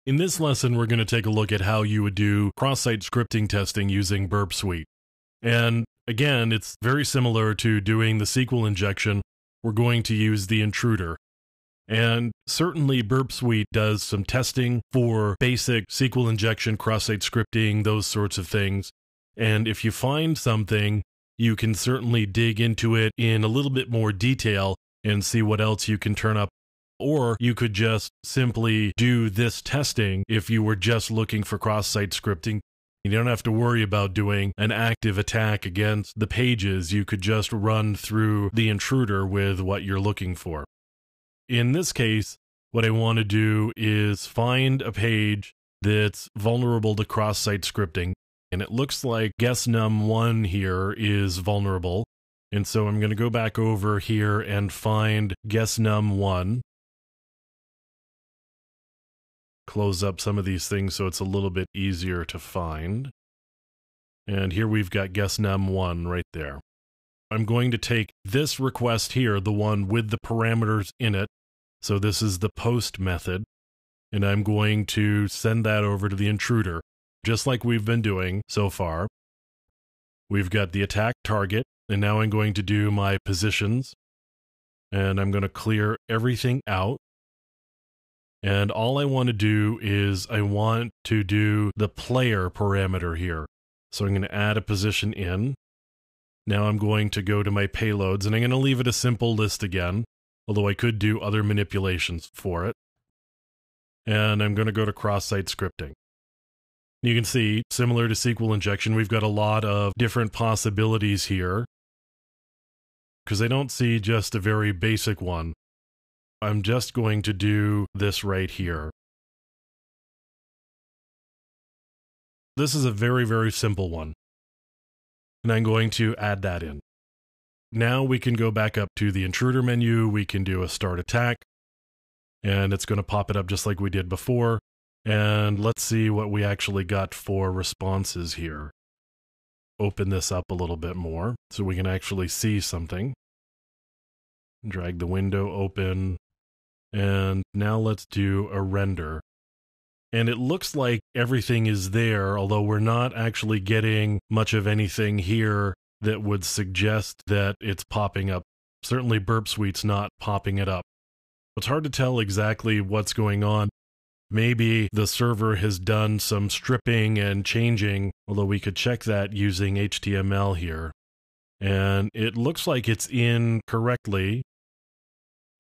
In this lesson, we're going to take a look at how you would do cross-site scripting testing using Burp Suite. And again, it's very similar to doing the SQL injection. We're going to use the intruder. And certainly Burp Suite does some testing for basic SQL injection, cross-site scripting, those sorts of things. And if you find something, you can certainly dig into it in a little bit more detail and see what else you can turn up. Or you could just simply do this testing if you were just looking for cross-site scripting. You don't have to worry about doing an active attack against the pages. You could just run through the intruder with what you're looking for. In this case, what I want to do is find a page that's vulnerable to cross-site scripting. And it looks like guessnum1 here is vulnerable. And so I'm going to go back over here and find guessnum1. Close up some of these things so it's a little bit easier to find. And here we've got guessnum1 right there. I'm going to take this request here, the one with the parameters in it. So this is the post method. And I'm going to send that over to the intruder, just like we've been doing so far. We've got the attack target, and now I'm going to do my positions. And I'm going to clear everything out. And all I want to do is I want to do the player parameter here. So I'm going to add a position in. Now I'm going to go to my payloads, and I'm going to leave it a simple list again, although I could do other manipulations for it. And I'm going to go to cross-site scripting. You can see, similar to SQL injection, we've got a lot of different possibilities here, because I don't see just a very basic one. I'm just going to do this right here. This is a very, very simple one. And I'm going to add that in. Now we can go back up to the intruder menu. We can do a start attack. And it's going to pop it up just like we did before. And let's see what we actually got for responses here. Open this up a little bit more so we can actually see something. Drag the window open. And now let's do a render. And it looks like everything is there, although we're not actually getting much of anything here that would suggest that it's popping up. Certainly Burp Suite's not popping it up. It's hard to tell exactly what's going on. Maybe the server has done some stripping and changing, although we could check that using HTML here. And it looks like it's in correctly.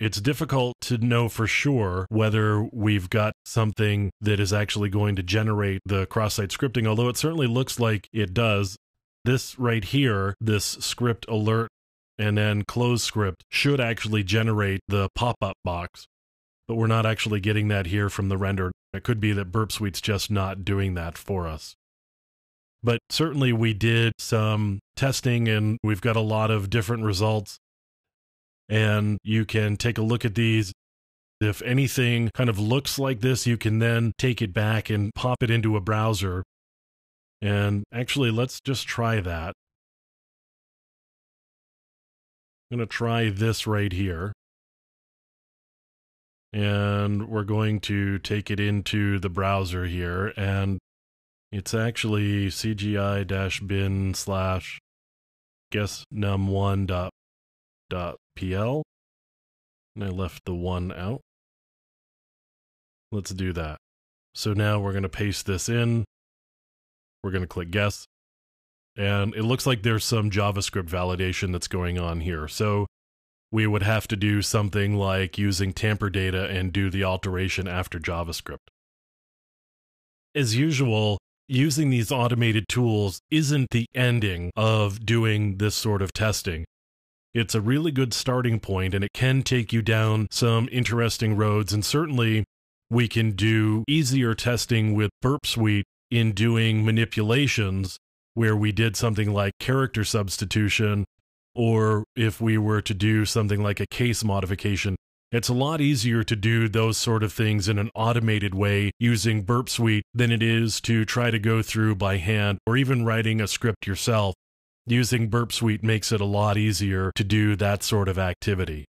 It's difficult to know for sure whether we've got something that is actually going to generate the cross-site scripting, although it certainly looks like it does. This right here, this script alert and then close script, should actually generate the pop-up box, but we're not actually getting that here from the render. It could be that Burp Suite's just not doing that for us. But certainly we did some testing and we've got a lot of different results. And you can take a look at these. If anything kind of looks like this, you can then take it back and pop it into a browser. And actually, let's just try that. I'm going to try this right here. And we're going to take it into the browser here. And it's actually cgi-bin/guessnum1.pl. And I left the 1 out. Let's do that. So now we're going to paste this in. We're going to click guess. And it looks like there's some JavaScript validation that's going on here. So we would have to do something like using tamper data and do the alteration after JavaScript. As usual, using these automated tools isn't the ending of doing this sort of testing. It's a really good starting point, and it can take you down some interesting roads, and certainly we can do easier testing with Burp Suite in doing manipulations where we did something like character substitution, or if we were to do something like a case modification. It's a lot easier to do those sort of things in an automated way using Burp Suite than it is to try to go through by hand or even writing a script yourself. Using Burp Suite makes it a lot easier to do that sort of activity.